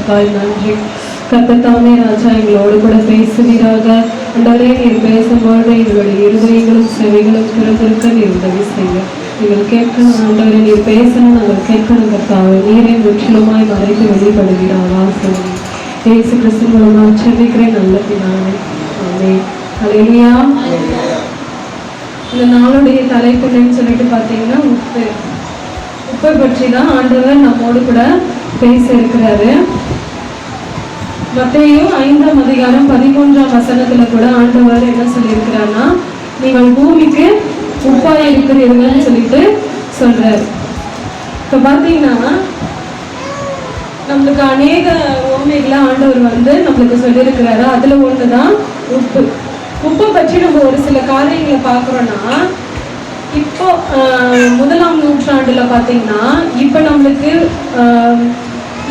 கிருபைக்காய் நன்றி. கர்த்தத்தாமே ராஜா எங்களோடு கூட பேசுவீராக. ஆண்டவரே, நீர் பேசும்போது எங்களுடைய இருதயங்களும் செவிகளும் திறந்திருக்க நீர் உதவி செய்ய. நீங்கள் கேட்கணும் ஆண்டவரே, நீர் பேசணும், நாங்கள் கேட்கணும். கர்த்தாவே, நீரே முற்றிலுமாய் மறைத்து வெளிப்படுகிறார். வாசனை இயேசு கிறிஸ்து மூலமாக செபிக்கிறேன் நல்ல பிதாவே. ஆமென். ஹல்லேலூயா. இந்த நாளுடைய தலைப்பு என்னன்னு சொல்லிட்டு பார்த்தீங்கன்னா உப்பு. உப்பை பற்றி தான் ஆண்டவர் நம்மோடு கூட பேச இருக்கிறாரு. மத்தேயு 5ஆம் அதிகாரம் 13ஆம் வசனத்துல கூட ஆண்டவர் என்ன சொல்லியிருக்கிறாருன்னா, நீங்கள் பூமிக்கு உப்பாய் இருக்கிறீர்கள்னு சொல்லிட்டு சொல்றாரு. இப்ப பாத்தீங்கன்னா நம்மளுக்கு அநேக உண்மைகளை ஆண்டவர் நம்மளுக்கு சொல்லியிருக்கிறாரு. அதுல ஒண்ணுதான் உப்பு. உப்பை பற்றி நம்ம ஒரு சில காரியங்களை பார்க்குறோன்னா, இப்போ 1ஆம் நூற்றாண்டுல பார்த்தீங்கன்னா இப்போ நம்மளுக்கு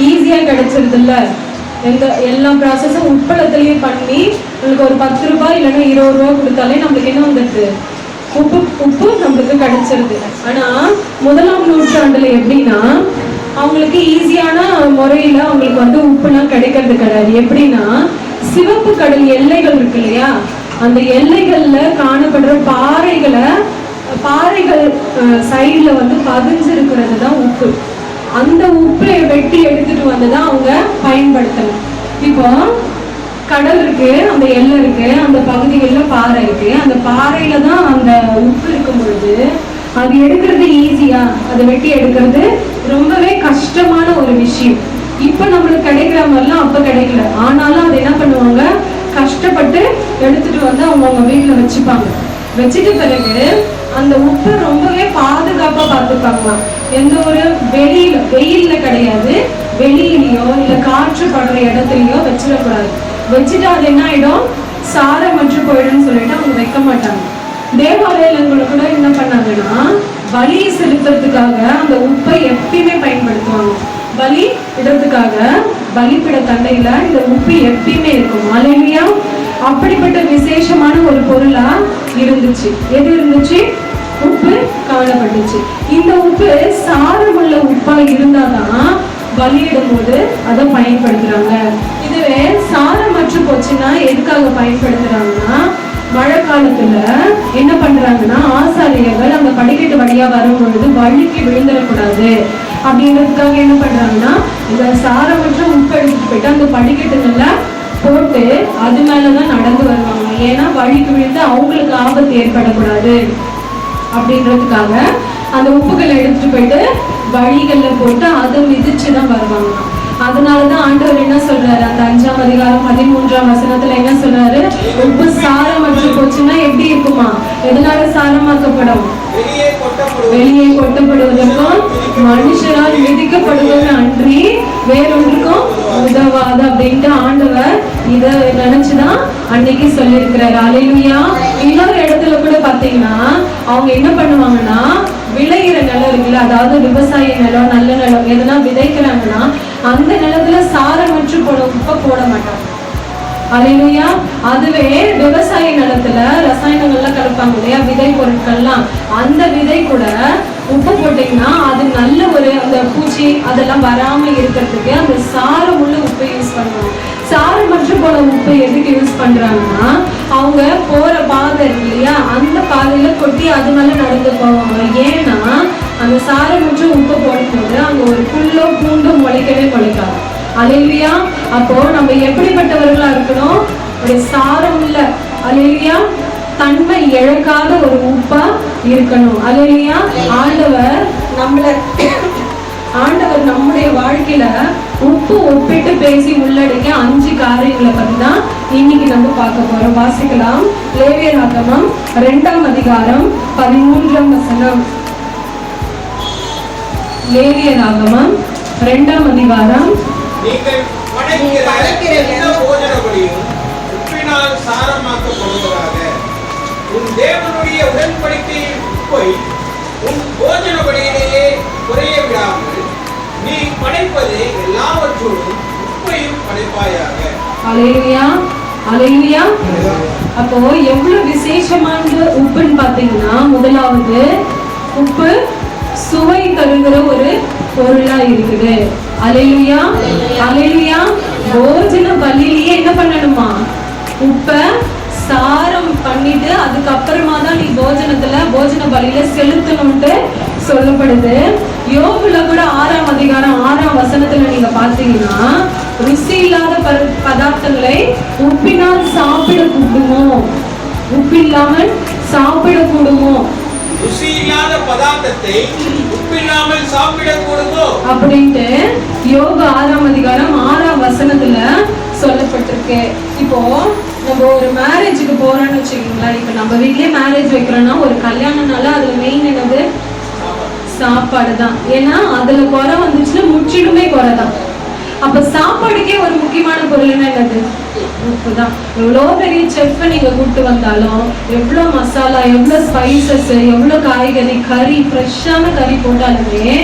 ஈஸியாக கிடைச்சிருது இல்லை. எல்லா ப்ராசஸும் உப்பளத்துலேயே பண்ணி நம்மளுக்கு ஒரு 10 ரூபாய் இல்லைன்னா 20 ரூபா கொடுத்தாலே நம்மளுக்கு என்ன வந்துடுது, உப்பு நம்மளுக்கு கிடைச்சிருது. ஆனால் 1ஆம் நூற்றாண்டுல எப்படின்னா அவங்களுக்கு ஈஸியான முறையில் அவங்களுக்கு உப்புலாம் கிடைக்கிறது கிடையாது. எப்படின்னா சிவப்பு கடல் எல்லைகள் இருக்கு இல்லையா, அந்த எல்லைகள்ல காணப்படுற பாறைகள் சைட்ல பதிஞ்சிருக்கிறது தான் உப்பு. அந்த உப்பை வெட்டி எடுத்துட்டு வந்துதான் அவங்க பயன்படுத்தணும். இப்போ கடல் இருக்கு, அந்த எல்லை இருக்கு, அந்த பகுதிகளில் பாறை இருக்கு. அந்த பாறையில தான் அந்த உப்பு இருக்கும் பொழுது அது எடுக்கிறது ஈஸியா, அதை வெட்டி எடுக்கிறது ரொம்பவே கஷ்டமான ஒரு விஷயம். இப்ப நம்மளுக்கு கிடைக்கிற மாதிரிலாம் அப்ப கிடைக்கல. ஆனாலும் அதை என்ன பண்ணுவாங்க, கஷ்டப்பட்டு எடுத்துட்டு அவங்க வீட்டுல வச்சுப்பாங்க. வச்சுட்டு பிறகு அந்த உப்பை ரொம்பவே பாதுகாப்பா பார்த்துப்பாங்களாம். எந்த ஒரு வெயில்ல கிடையாது, வெளியிலயோ இல்ல காற்று படுற இடத்துலயோ வச்சிடக்கூடாது. வச்சுட்டு அது என்ன ஆயிடும், சாரமற்று போயிடும்னு சொல்லிட்டு அவங்க வைக்க மாட்டாங்க. தேவாலயங்களை கூட என்ன பண்ணாங்கன்னா பலி செலுத்துறதுக்காக அந்த உப்பை எப்பயுமே பயன்படுத்துவாங்க. பலி இடத்துக்காக பலிப்பிட தண்டையில இந்த உப்பு எப்பயுமே இருக்கும். அல்லேலூயா. அப்படிப்பட்ட விசேஷமான ஒரு பொருளா இருந்துச்சு. எது இருந்துச்சு? உப்பு காணப்பட்டுச்சு. இந்த உப்பு சாரமுள்ள உப்பா இருந்தாதான் பலியிடும் போது அதை பயன்படுத்துறாங்க. இதுவே சாரமற்று போச்சுன்னா எதுக்காக பயன்படுத்துறாங்கன்னா, மழை காலத்துல என்ன பண்றாங்கன்னா ஆசாரியர்கள் அந்த படிக்கட்டு வழியா வரும் பொழுது வழுக்கி விழுந்துடக்கூடாது அப்படின்றதுக்காக என்ன பண்றாங்கன்னா இந்த சாரமற்ற உப்பு எடுத்துட்டு போயிட்டு அந்த படிக்கட்டுகள்ல போட்டு அது மேலதான் நடந்து வருவாங்க. ஏன்னா வழிக்கு விழுந்து அவங்களுக்கு ஆபத்து ஏற்படக்கூடாது அப்படின்றதுக்காக அந்த உப்புகளை எடுத்துட்டு போயிட்டு வழிகள்ல போட்டு அதை மிதிச்சுதான் வருவாங்க. அதனாலதான் ஆண்டவர் என்ன சொல்றாரு, அந்த 5ஆம் அதிகாரம் 13ஆம் வசனத்துல என்ன சொல்றாரு, உப்பு சாரமற்று போச்சுன்னா எப்படி இருக்குமா, எதனால சாரமாக்கப்படும், வெளியே கொட்டப்படுவதற்கும் மனுஷரால் மிதிக்கப்படுவது அன்றி வேறொன்றுக்கும் உதவாது அப்படின்ட்டு ஆண்டவர் இத நினைச்சுதான் அன்னைக்கு சொல்லியிருக்கிறாரு. அல்லேலூயா. இன்னொரு இடத்துல கூட பாத்தீங்கன்னா அவங்க என்ன பண்ணுவாங்கன்னா, விளையிற நிலம் இருக்குல்ல, அதாவது விவசாய நிலம், நல்ல நிலம், எதனா விதைக்கிறாங்கன்னா அந்த நிலத்துல சாரமற்று உப்பை போட மாட்டாங்க. அல்லேலூயா. அதுவே விவசாய நிலத்துல ரசாயனங்கள்லாம் கலப்பாங்க இல்லையா, விதை பொருட்கள்லாம், அந்த விதை கூட உப்பு போட்டீங்கன்னா அது நல்ல ஒரு அந்த பூச்சி அதெல்லாம் வராம இருக்கிறதுக்கு அந்த சாரம் உள்ள உப்பை யூஸ் பண்ணுவாங்க. சாரமற்று போன உப்பை எதுக்கு யூஸ் பண்றாங்கன்னா, அவங்க போற பாதை இருக்கு இல்லையா, அந்த பாதையில கொட்டி அது மேல நடந்து போவாங்க. ஏன்னா அந்த சாரமற்ற உப்பை போடும்போது அங்க ஒரு புல்லோ பூண்டோ முளைக்கவே முளைக்காது. அல்லேலூயா. அப்போ நம்ம எப்படிப்பட்டவர்களா இருக்கணும், ஒரு சாரம் உள்ள, அல்லேலூயா, தன்மை இழக்காத ஒரு உப்பா இருக்கணும். அல்லேலூயா. ஆண்டவர் நம்முடைய வாழ்க்கையில உப்பு ஒப்பிட்டு பேசி உள்ளடக்கிய 5 காரியங்களை பத்தி தான் இன்னைக்கு நம்ம பார்க்க போறோம். வாசிக்கலாம். லேவியராகமம் 2ஆம் அதிகாரம் 13ஆம் வசனம். லேவியராகமம் 2ஆம் அதிகாரம். நீங்கள் படைக்கிற எந்த போஜன பலியும் உப்பினால் சாரமாக்கப்படுவதாக. உன் தேவனுடைய உடன்படிக்கையின் உப்பை உன் போஜன பலியிலேயே குறைய விடாமல் நீ படைப்பது எல்லாவற்றோடும் உப்பையும் படைப்பாயாக. அல்லேலூயா. அல்லேலூயா. அப்போ எவ்வளவு விசேஷமான உப்புன்னு பாத்தீங்கன்னா, முதலாவது உப்பு சுவை தருகிற ஒரு பொருளா இருக்குது. அல்லேலூயா. அல்லேலூயா. உப்பை சாரம் பண்ணிட்டு அதுக்கப்புறமா தான் நீ போஜன பலியில செலுத்தணும்ட்டு சொல்லப்படுது. யோபுல கூட 6ஆம் அதிகாரம் 6ஆம் வசனத்துல நீங்க பாத்தீங்கன்னா, ருசி இல்லாத பதார்த்தங்களை உப்பினால் சாப்பிட கூடுமோ, உப்பில்லாமல் சாப்பிட கூடுமோ, ருசி இல்லாத பதார்த்தத்தை உப்பில்லாமல் சாப்பிட கூடுமோ அப்படின்ட்டு யோபு 6ஆம் அதிகாரம் 6ஆம் வசனத்துல சொல்லப்பட்டிருக்கு. இப்போ நம்ம ஒரு மேரேஜுக்கு போறோம்னு வச்சுக்கீங்களா, இப்ப நம்ம வீட்லயே மேரேஜ் வைக்கிறோம்னா ஒரு கல்யாணம்னால அதுல மெயின் என்னது? சாப்பாடு தான். ஏன்னா அதுல குறை வந்துச்சுன்னா முற்றிலுமே குறை தான். அப்ப சாப்பாடுக்கே ஒரு முக்கியமான பொருள் என்னது? உப்பு தான். எவ்வளோ பெரிய செஃப் நீங்க கூப்பிட்டு வந்தாலும், எவ்வளோ மசாலா, எவ்வளோ ஸ்பைசஸ், எவ்வளோ காய்கறி, கறி, ஃப்ரெஷ்ஷான கறி போட்டாலுமே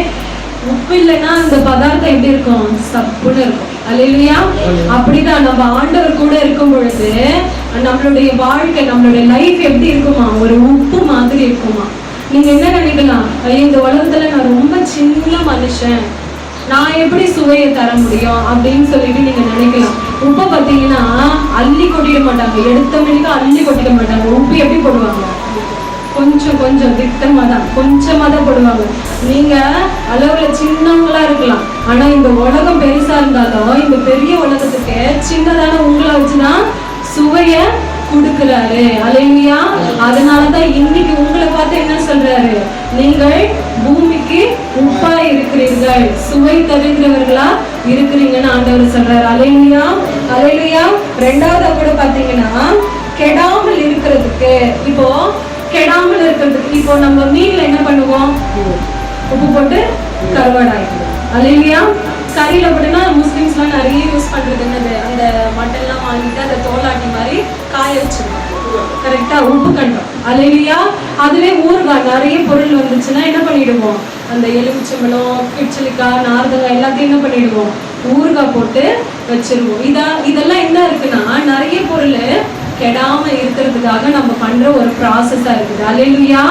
உப்பு இல்லைன்னா அந்த பதார்த்தம் எப்படி இருக்கும்? சப்புன்னு இருக்கும். அல்லேலூயா. அப்படிதான் நம்ம ஆண்டவர் கூட இருக்கும் பொழுது நம்மளுடைய வாழ்க்கை, நம்மளுடைய லைஃப் எப்படி இருக்குமா? ஒரு உப்பு மாதிரி இருக்குமா? நீங்க என்ன நினைக்கலாம்? இந்த உலகத்துல நான் ரொம்ப சின்ன மனுஷன், நான் எப்படி சுவையை தர முடியும் அப்படின்னு சொல்லிட்டு நீங்க நினைக்கலாம். உப்பை பார்த்தீங்கன்னா அள்ளி கொட்டிட மாட்டாங்க, எடுத்த மணிக்கு அள்ளி கொட்டிட மாட்டாங்க. உப்பு எப்படி போடுவாங்க? கொஞ்சம் கொஞ்சம் திட்டமா தான், கொஞ்சமா தான் போடுவாங்க. நீங்க அளவுல சின்னவங்களா இருக்கலாம், ஆனா இந்த உலகம் பெருசா இருந்தாலும் இந்த பெரிய உலகத்துக்கு சின்னதான உங்களை வச்சுதான் சுவைய கொடுக்கிறாரு. அல்லேலூயா. அதனாலதான் இன்னைக்கு உங்களை பார்த்து என்ன சொல்றாரு? நீங்கள் பூமிக்கு உப்பா இருக்கிறீர்கள், சுவை தருகிறவர்களா இருக்கிறீங்கன்னு ஆண்டவர் சொல்றாரு. அல்லேலூயா. அல்லேலூயா. 2வது கூட பாத்தீங்கன்னா, கெடாமல் இருக்கிறதுக்கு, இப்போ கெடாமல் இருக்கிறதுக்கு இப்போ நம்ம மீன்ல என்ன பண்ணுவோம்? உப்பு போட்டு கருவாடாயிடும். அல்லேலூயா. கறியில போட்டுனா முஸ்லிம்ஸ்லாம் நிறைய யூஸ் பண்றது என்னது? அந்த மட்டன்லாம் வாங்கிட்டு அந்த தோலாட்டி மாதிரி காய வச்சிருக்கோம். கரெக்டா? உப்பு கண்டம். அல்லேலூயா. அதுவே ஊறுகாய் நிறைய பொருள் வந்துச்சுன்னா என்ன பண்ணிடுவோம்? அந்த எலுமிச்சம்பழம், கிச்சிலிக்காய், நார்தங்காய் எல்லாத்தையும் என்ன பண்ணிடுவோம்? ஊறுகாய் போட்டு வச்சிருவோம். இதெல்லாம் என்ன இருக்குன்னா, நிறைய பொருள் கெடாம இருக்கிறதுக்காக நம்ம பண்ற ஒரு ப்ராசஸா இருக்குது. அல்லேலூயா.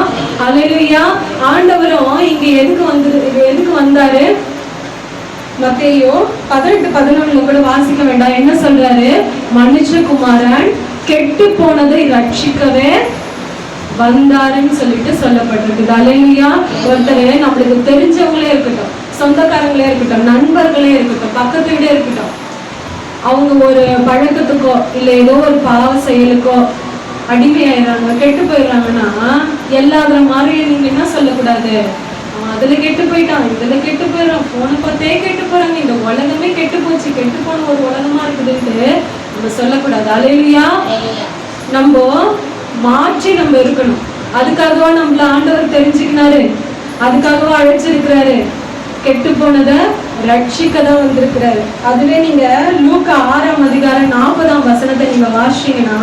அல்லேலூயா. ஆண்டவரும் இங்க எதுக்கு வந்தாரு? மத்தேயு 18:11 கூட வாசிக்க வேண்டாம். என்ன சொல்றாரு? மனுஷகுமாரன் கெட்டு போனதை ரட்சிக்கவே வந்தாருன்னு சொல்லிட்டு சொல்லப்பட்டிருக்கு. அல்லேலூயா. ஒருத்தர் நம்மளுக்கு தெரிஞ்சவங்களே இருக்கட்டும், சொந்தக்காரங்களே இருக்கட்டும், நண்பர்களே இருக்கட்டும், பக்கத்து வீடே இருக்கட்டும், அவங்க ஒரு பழக்கத்துக்கோ இல்ல ஏதோ ஒரு பாவ செயலுக்கோ அடிமையாயிடுறாங்க, கெட்டு போயிடுறாங்கன்னா எல்லாத்துல மாதிரி நீங்க என்ன சொல்லக்கூடாது? அதுல கெட்டு போயிட்டான், இதுல கெட்டு போயிடும், போனை பார்த்தே கெட்டு போறாங்க, இந்த உலகமே கெட்டு போச்சு, கெட்டு போன ஒரு உலகமா இருக்குதுன்ட்டு நம்ம சொல்லக்கூடாது. அல்லேலூயா. நம்ம மாற்றி நம்ம இருக்கணும். அதுக்காகவா நம்மள ஆண்டவர் தெரிஞ்சுக்கினாரு, அதுக்காகவா அழைச்சிருக்கிறாரு. கெட்டு போனதை ரட்சிக்க தான் வந்திருக்கிறாரு. அதுவே நீங்க லூக்கா 6ஆம் அதிகாரம் 40ஆம் வசனத்தை நீங்க வாசிச்சீங்கன்னா,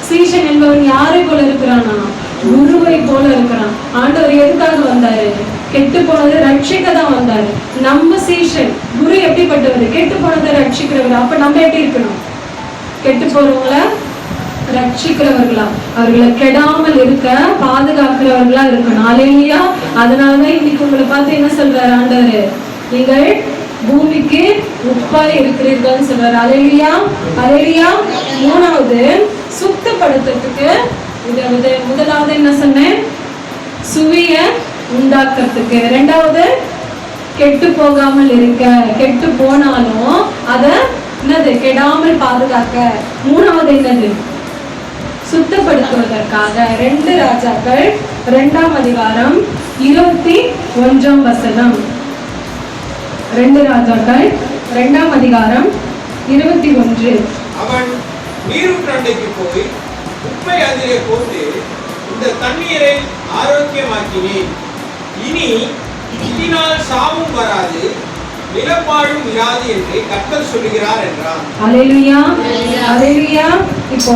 சீஷன் என்பவன் யாரை போல இருக்கிறானா? குருவை போல இருக்கிறான். ஆண்டவர் எதுக்காக வந்தாரு? கெட்டு போனதை ரட்சிக்க தான் வந்தாரு. நம்ம சீஷன் குரு எப்படிப்பட்டவர்? கெட்டு போனதை ரட்சிக்கிறவர். அப்ப நம்ம எப்படி இருக்கணும்? கெட்டு போறவங்களை ரட்சிக்கிறவர்களா, அவர்களை கெடாமல் இருக்க பாதுகாக்கிறவர்களா இருக்கணும். அல்லேலூயா. அதனாலதான் இன்னைக்கு உங்களை பார்த்து என்ன சொல்றாரு ஆண்டவர்? நீங்கள் பூமிக்கு உப்பாய் இருக்கிறீர்கள் சொல்றாரு. அல்லேலூயா. அல்லேலூயா. 3வது சுத்தப்படுத்துறதுக்கு, முதலாவது என்ன சொன்னேன்? சுவைய உண்டாக்குறதுக்கு. 2வது கெட்டு போகாமல் இருக்க, கெட்டு போனாலும் அத என்னது? கெடாமல் பாதுகாக்க. 3வது என்னது? சுத்தப்படுத்துவதற்காக. 2 ராஜாக்கள் 2ஆம் அதிகாரம் 21ஆம் வசனம். 2 ராஜாக்கள் 2ஆம் அதிகாரம் 21. அவன் நீரூற்றண்டைக்கு போய் உப்பை அதிலே போட்டு இந்த தண்ணீரை ஆரோக்கியமாக்கினேன், இனி இதனால் சாவும் வராது, நிலப்பாழும் இராது என்று கர்த்தர் சொல்லுகிறார் என்றான். அல்லேலூயா. அல்லேலூயா. இப்போ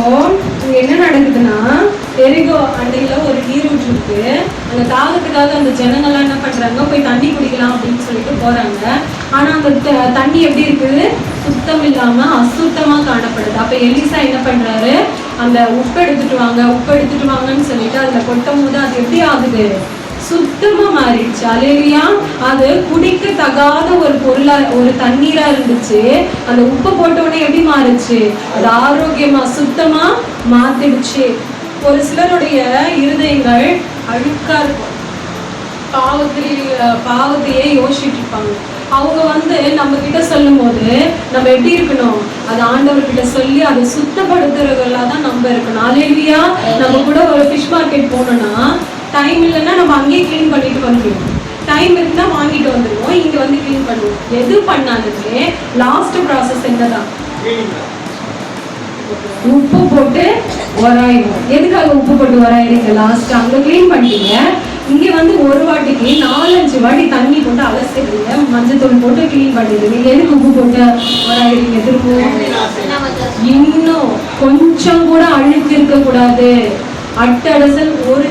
என்ன நடக்குதுன்னா, எரிகோ அண்டையில ஒரு நீரூற்று இருக்கு. அந்த தாகத்துக்காக அந்த ஜனங்கள்லாம் என்ன பண்றாங்க? போய் தண்ணி குடிக்கலாம் அப்படின்னு சொல்லிட்டு போறாங்க. ஆனா அந்த தண்ணி எப்படி இருக்குது? சுத்தம் இல்லாம அசுத்தமா காணப்படுது. அப்ப எலிசா என்ன பண்றாரு? அந்த உப்பு எடுத்துட்டு வாங்கன்னு சொல்லிட்டு அதுல கொட்டும் போது அது எப்படி ஆகுது? சுத்தமா மாறிடுச்சு. அல்லேலூயா. அது குடிக்க தகாத ஒரு பொருளா, ஒரு தண்ணீரா இருந்துச்சு. அந்த உப்பு போட்ட உடனே எப்படி மாறுச்சு? அது ஆரோக்கியமா சுத்தமா மாத்திடுச்சு. ஒரு சிலருடைய இருதயங்கள் அழுக்கா இருக்கும், பாவத்தையே யோசிச்சுட்டு இருப்பாங்க. அவங்க நம்ம கிட்ட சொல்லும் போது நம்ம எப்படி இருக்கணும்? அது ஆண்டவர்கிட்ட சொல்லி அதை சுத்தப்படுத்துறவர்களா தான் நம்ம இருக்கணும். அல்லேலூயா. நம்ம கூட ஒரு ஃபிஷ் மார்க்கெட் போனோம்னா டைம் இல்லைன்னா நம்ம அங்கேயே கிளீன் பண்ணிட்டு வந்துடுவோம், டைம் இருந்தா வாங்கிட்டு வந்துடுவோம், இங்க வந்து கிளீன் பண்ணுவோம். எது பண்ணாலுமே லாஸ்ட் ப்ராசஸ் என்னதான்? உப்பு போட்டு உராயிடும். எதுக்காக உப்பு போட்டு உராயிடுங்க? லாஸ்ட் அங்க கிளீன் பண்ணிட்டீங்க, இங்க ஒரு வாட்டிக்கு 4-5 வாட்டி தண்ணி போட்டு அலசிடுறீங்க, மஞ்சத்தூள் போட்டு கிளீன் பண்ணிடுறீங்க. எதுக்கு உப்பு போட்டு உராயிடுங்க? திரும்ப இன்னும் கொஞ்சம் கூட அழுக்கு இருக்க கூடாது, அட்டடசல் ஒரு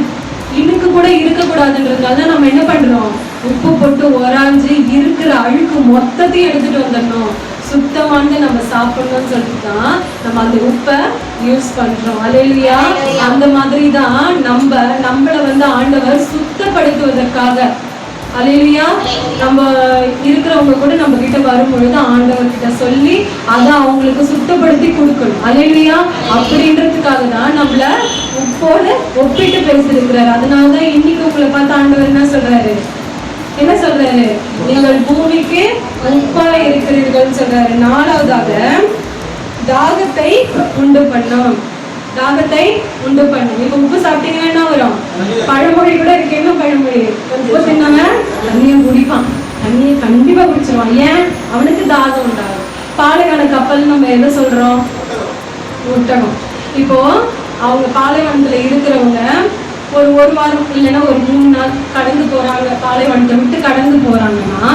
இழுக்கு கூட இருக்கக்கூடாதுன்றதுனால நம்ம என்ன பண்றோம்? உப்பு போட்டு உராஞ்சு இருக்கிற அழுக்கு மொத்தத்தையும் எடுத்துட்டு வந்துடணும், சுத்தமானது நம்ம சாப்பிடணும்னு சொல்லிட்டு தான் நம்ம அந்த உப்பை யூஸ் பண்றோம். அல்லேலூயா. அந்த மாதிரி தான் நம்மள ஆண்டவர் சுத்தப்படுத்துவதற்காக. அல்லேலூயா. நம்ம இருக்கிறவங்க கூட நம்ம கிட்ட வரும்பொழுது ஆண்டவர்கிட்ட சொல்லி அதை அவங்களுக்கு சுத்தப்படுத்தி கொடுக்கணும். அல்லேலூயா. அப்படின்றதுக்காக தான் நம்மள உப்போடு ஒப்பிட்டு பேசியிருக்கிறாரு. அதனாலதான் இன்னைக்கு உங்களை பார்த்து ஆண்டவர் என்ன சொல்றாரு? நீங்கள் பூமிக்கு உப்பா இருக்கிறீர்கள் சொல்றாரு. 4வதாக தாகத்தை உண்டு பண்ணும். இப்ப உப்பு சாப்பிட்டீங்கன்னா என்ன வரும்? பழமொழி கூட இருக்கு. என்ன பழமொழி? உப்பு தின்னாங்க தண்ணியை குடிப்பான், தண்ணியை கண்டிப்பா குடிச்சிருவான். ஏன்? அவனுக்கு தாகம் உண்டாகும். பாலைவன கப்பல் நம்ம எதை சொல்றோம்? ஒட்டகம். இப்போ அவங்க பாலைவனத்துல இருக்கிறவங்க ஒரு வாரம் இல்லைன்னா ஒரு 3 நாள் கடந்து போறாங்க, பாலைவனத்தை விட்டு கடந்து போறாங்கன்னா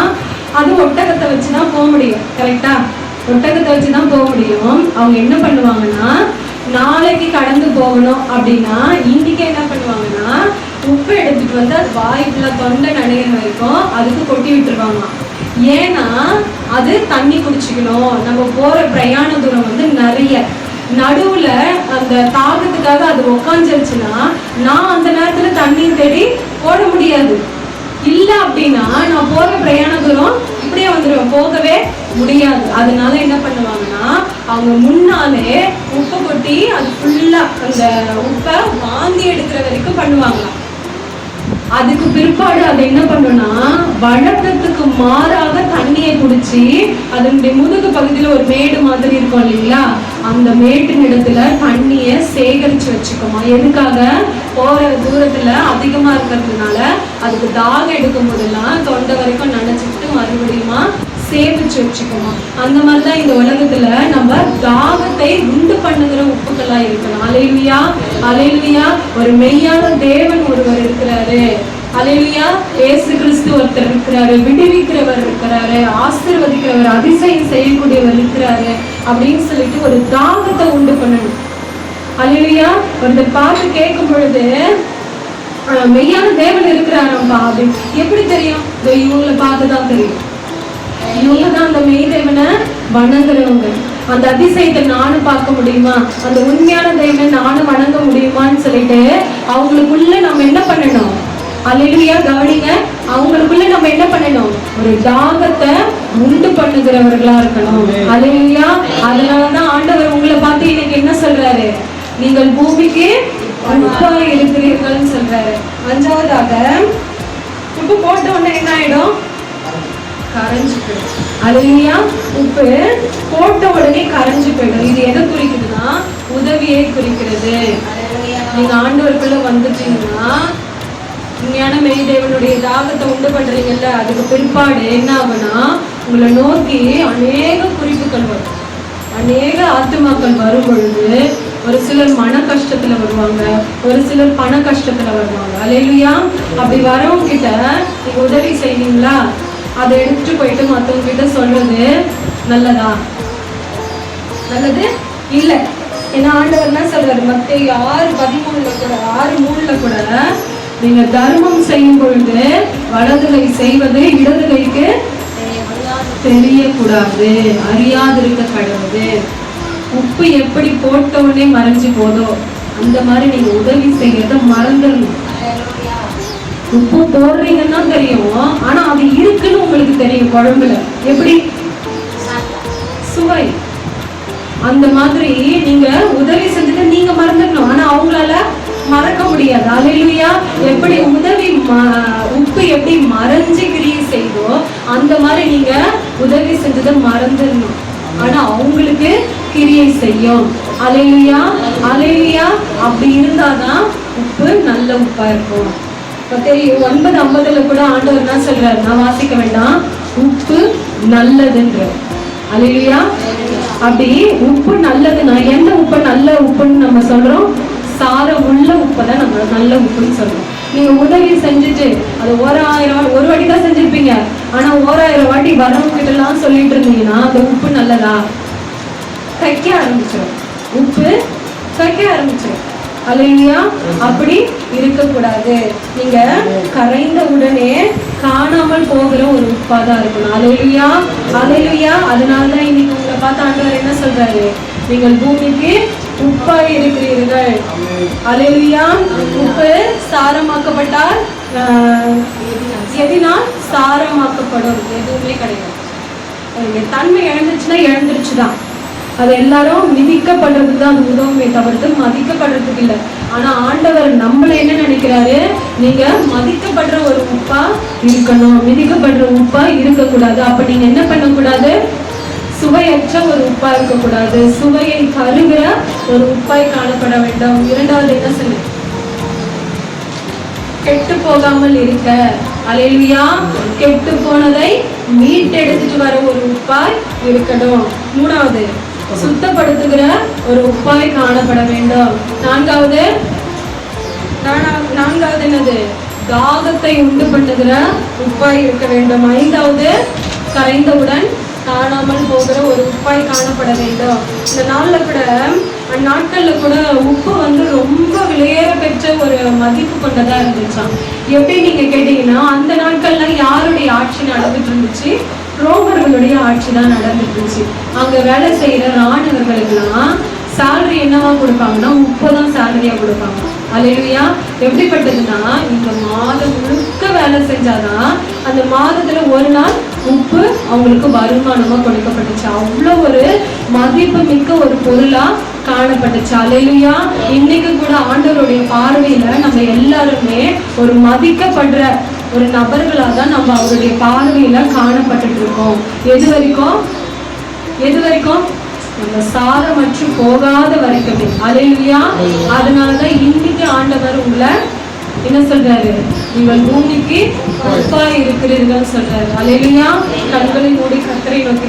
அது ஒட்டகத்தை வச்சுதான் போக முடியும். கரெக்டா? ஒட்டகத்தை வச்சுதான் போக முடியும். அவங்க என்ன பண்ணுவாங்கன்னா, நாளைக்கு கடந்து போகணும் அப்படின்னா இன்னைக்கு என்ன பண்ணுவாங்கன்னா, உப்பு எடுத்துட்டு வந்து அது வாய்ப்புல தொண்டை நனைகிற வரைக்கும் அதுக்கு கொட்டி விட்டுருவாங்க. ஏன்னா அது தண்ணி குடிச்சுக்கணும். நம்ம போற பிரயாண தூரம் நிறைய, நடுவுல அந்த தாகத்துக்காக அது உக்காந்துருச்சுன்னா நான் அந்த நேரத்துல தண்ணீர் தேடி ஓட முடியாது. இல்ல அப்படின்னா நான் போற பிரயாண தூரம் இப்படியே வந்துடுவேன், போகவே முடியாது. அதனால என்ன பண்ணுவாங்கன்னா, அவங்க முன்னாலே உப்பை கொட்டி அது ஃபுல்லா அந்த உப்பை வாந்தி எடுக்கிற வரைக்கும் பண்ணுவாங்களாம். அதுக்கு பிற்பாடு அதை என்ன பண்ணுன்னா, வழக்கத்துக்கு மாறாக தண்ணியை குடிச்சு அதனுடைய முதுகு பகுதியில ஒரு மேடு மாதிரி இருக்கும் இல்லைங்களா, அந்த மேட்டின் இடத்துல தண்ணியை சேகரிச்சு வச்சுக்கோமா. எதுக்காக? போற தூரத்துல அதிகமா இருக்கிறதுனால அதுக்கு தாகம் எடுக்கும் போதெல்லாம் தொண்டை வரைக்கும் நினைச்சுட்டு மறுபடியுமா சேமிச்சு வச்சுக்கோமா. அந்த மாதிரிதான் இந்த உலகத்துல நம்ம தாகத்தை உண்டு பண்ணுகிற உப்புக்களா இருக்கணும். அல்லேலூயா. அல்லேலூயா. ஒரு மெய்யான தேவன் ஒருவர் இருக்கிறாரு. அல்லேலூயா. இயேசு கிறிஸ்து ஒருத்தர் இருக்கிறாரு, விடுவிக்கிறவர் இருக்கிறாரு, ஆசீர்வதிக்கிறவர், அதிசயம் செய்யக்கூடியவர் இருக்கிறாரு அப்படின்னு சொல்லிட்டு ஒரு தாகத்தை உண்டு பண்ணணும். அல்லேலூயா. ஒருத்தர் பார்த்து கேட்கும் பொழுது மெய்யான தேவன் இருக்கிறாரம்பா அப்படின்னு எப்படி தெரியும்? இவங்களை பார்த்துதான் தெரியும். இவங்கதான் அந்த மெய் தேவனை வணங்குறவங்க. அந்த அதிசயத்தை நானும் பார்க்க முடியுமா, அந்த உண்மையான தேவனை நானும் வணங்க முடியுமான்னு சொல்லிட்டு அவங்களுக்குள்ள நம்ம என்ன பண்ணணும்? அல்லேலூயா. கவனிங்க, அவங்களுக்குள்ள நம்ம என்ன பண்ணணும்? ஒரு தாகத்தை உண்டு பண்ணுகிறவர்களா இருக்கணும். அல்லேலூயா. அதனாலதான் ஆண்டவர் உங்களை பார்த்து இன்னைக்கு என்ன சொல்றாரு? நீங்கள் பூமிக்கு உப்பா இருக்கிறீர்கள் சொல்றாரு. 5வதாக உப்பு போட்ட உடனே என்ன ஆயிடும்? கரைஞ்சு போயிடும். அல்லேலூயா. உப்பு போட்ட உடனே கரைஞ்சு போயிடும். இது எதை குறிக்குதுன்னா, உதவியை குறிக்கிறது. நீங்க ஆண்டவருக்குள்ள வந்துட்டீங்கன்னா, உண்மையான மெய் தேவனுடைய தாகத்தை உண்டு பண்றீங்கல்ல, அதுக்கு பிற்பாடு என்ன ஆகுனா, உங்களை நோக்கி அநேக குறிப்புகள் வரும், அநேக ஆத்துமாக்கள் வரும் பொழுது ஒரு சிலர் மன கஷ்டத்துல வருவாங்க, ஒரு சிலர் பண கஷ்டத்துல வருவாங்க. அல்லேலூயா. அப்படி வரவங்க கிட்ட நீங்க உதவி செய்வீங்களா? அதை எடுத்துட்டு போயிட்டு மற்றவங்க கிட்ட சொல்றது நல்லதா? நல்லது இல்ல. ஏன்னா ஆண்டவர் என்ன சொல்றாரு? மத்தேயு 6:13 கூட 6:3 கூட, நீங்க தர்மம் செய்யும் பொழுது வலது கை செய்வது இடது கைக்கு தெரியக்கூடாது, அறியாதிருக்க கடவுது. உப்பு எப்படி போட்ட உடனே மறைஞ்சு போதோ அந்த மாதிரி நீங்க உதவி செய்யறத மறந்துடணும். உப்பு போடுறீங்கன்னா தெரியும், ஆனா அது இருக்குன்னு உங்களுக்கு தெரியும் குழம்புல. எப்படி? சுவை. அந்த மாதிரி நீங்க உதவி செஞ்சுட்டு நீங்க மறந்துடணும், ஆனா அவங்களால மறக்க முடியாது. அல்லேலூயா. எப்படி உப்பு எப்படி மறைஞ்சு கிரியை செய்தோ அந்த மாதிரி நீங்க உதவி செஞ்சதை மறந்துடணும், ஆனா அவங்களுக்கு கிரியை செய்யும். அல்லேலூயா, அல்லேலூயா. அப்படி இருந்தாதான் உப்பு நல்ல உப்பா இருக்கும். தெரியும் 9:50 கூட ஆண்டவர் என்ன சொல்றாரு, நான் வாசிக்க வேண்டாம், உப்பு நல்லதுன்ற. அல்லேலூயா. அப்படி உப்பு நல்லதுன்னா எந்த உப்பு நல்ல உப்புன்னு நம்ம சொல்றோம்? சாரம் உள்ள உப்பை தான் நம்ம நல்ல உப்புன்னு சொல்றோம். நீங்க உதவி செஞ்சுட்டு அது 1000 ஒரு வாட்டி தான் செஞ்சிருப்பீங்க, ஆனா 1000 வாட்டி வரவங்க கிட்ட எல்லாம் சொல்லிட்டு இருந்தீங்கன்னா அந்த உப்பு நல்லதா? கைக்க ஆரம்பிச்சிடும், உப்பு கைக்க ஆரம்பிச்சிடும். அல்லேலூயா. அப்படி இருக்கக்கூடாது. நீங்க கரைந்த உடனே காணாமல் போகிற ஒரு உப்பா தான் இருக்கணும். அல்லேலூயா, அல்லேலூயா. அதனாலதான் இன்னைக்கு உங்களை பார்த்து ஆண்டவர் என்ன சொல்றாரு, நீங்கள் பூமிக்கு உப்பாய் இருக்கிறீர்கள். அல்லேலூயா. உப்பு சாரமாக்கப்பட்டால் எதினால் சாரமாக்கப்படும்? எதுவுமே கிடையாது. தன்மை இழந்துச்சுன்னா இழந்துருச்சுதான். அது எல்லாரும் மிதிக்கப்படுறதுக்கு தான் அது உதவுமே தவிர்த்து மதிக்கப்படுறதுக்கு இல்லை. ஆனா ஆண்டவர் நம்மள என்ன நினைக்கிறாரு, நீங்க மதிக்கப்படுற ஒரு உப்பா இருக்கணும், மிதிக்கப்படுற உப்பா இருக்கக்கூடாது. அப்ப நீங்க என்ன பண்ணக்கூடாது? சுவையற்ற ஒரு உப்பா இருக்கக்கூடாது, சுவையை தருகிற ஒரு உப்பாய் காணப்பட வேண்டும். இரண்டாவது என்ன சொல்லு? கெட்டு போகாமல் இருக்க. அல்லேலூயா. கெட்டு போனதை மீட்டெடுத்துட்டு வர ஒரு உப்பாய் இருக்கணும். மூணாவது சுத்தப்படுத்துகிற ஒரு உப்பாய் காணப்பட வேண்டும். நான்காவது என்னது? தாகத்தை உண்டு பண்ணுகிற உப்பாய் இருக்க வேண்டும். ஐந்தாவது கரைந்தவுடன் காணாமல் போகிற ஒரு உப்பாய் காணப்பட வேண்டும். இந்த நாட்கள்ல கூட உப்பு ரொம்ப விலையேற பெற்ற ஒரு மதிப்பு கொண்டதா இருந்துச்சாம். எப்படி நீங்க கேட்டீங்கன்னா, அந்த நாட்கள்ல யாருடைய ஆட்சி நடந்துட்டு இருந்துச்சு? ரோமர்களுடைய ஆட்சி தான் நடந்துட்டு இருந்துச்சு. அங்க வேலை செய்யற ராணுவர்களுக்கெல்லாம் சேலரி என்னவா கொடுப்பாங்கன்னா உப்பு தான் சேலரியா கொடுப்பாங்க. அல்லேலூயா. எப்படிப்பட்டதுன்னா, இந்த மாதம் முழுக்க வேலை செஞ்சாதான் அந்த மாதத்துல ஒரு நாள் உப்பு அவங்களுக்கு வருமானமா கொடுக்கப்பட்டுச்சு. அவ்வளோ ஒரு மதிப்பு மிக்க ஒரு பொருளா காணப்பட்டுச்சு. அல்லேலூயா. இன்னைக்கு கூட ஆண்டவருடைய பார்வையில நம்ம எல்லாருமே ஒரு மதிக்கப்படுற ஒரு நபர்களாக தான் நம்ம அவருடைய பார்வையில காணப்பட்டுட்டு இருக்கோம். எது வரைக்கும்? நம்ம சாரமற்று போகாத வரைக்கும். அல்லேலூயா. அதனாலதான் இன்னைக்கு ஆண்டவர் உங்களை என்ன சொல்றாரு, நீங்கள் பூமிக்கு உப்பாய் இருக்கிறீர்கள் சொல்றாரு. அல்லேலூயா. கண்களை மூடி கர்த்தரை நோக்கி